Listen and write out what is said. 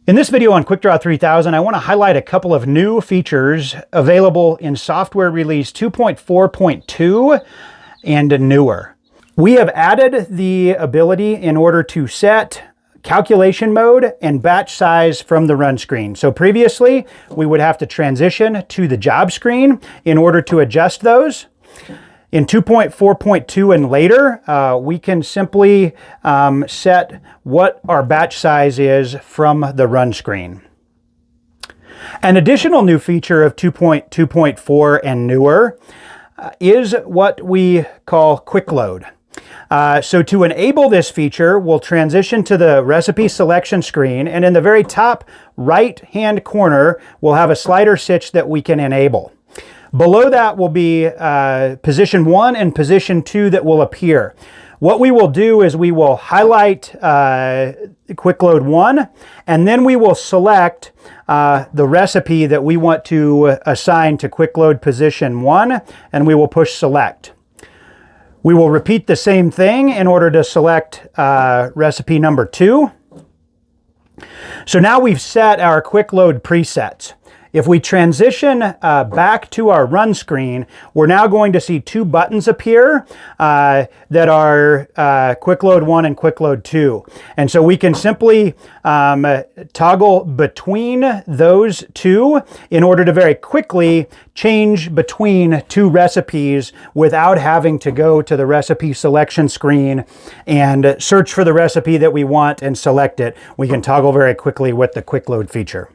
In this video on QuickDraw 3000, I want to highlight a couple of new features available in software release 2.4.2 and newer. We have added the ability in order to set calculation mode and batch size from the run screen. So previously, we would have to transition to the job screen in order to adjust those. In 2.4.2 and later, we can simply set what our batch size is from the run screen. An additional new feature of 2.2.4 and newer is what we call QuickLoad. So to enable this feature, we'll transition to the recipe selection screen, and in the very top right-hand corner, we'll have a slider switch that we can enable. Below that will be position 1 and position 2 that will appear. What we will do is we will highlight QuickLoad 1, and then we will select the recipe that we want to assign to QuickLoad position 1, and we will push select. We will repeat the same thing in order to select recipe number 2. So now we've set our QuickLoad presets. If we transition back to our run screen, we're now going to see two buttons appear that are QuickLoad 1 and QuickLoad 2. And so we can simply toggle between those two in order to very quickly change between two recipes without having to go to the recipe selection screen and search for the recipe that we want and select it. We can toggle very quickly with the QuickLoad feature.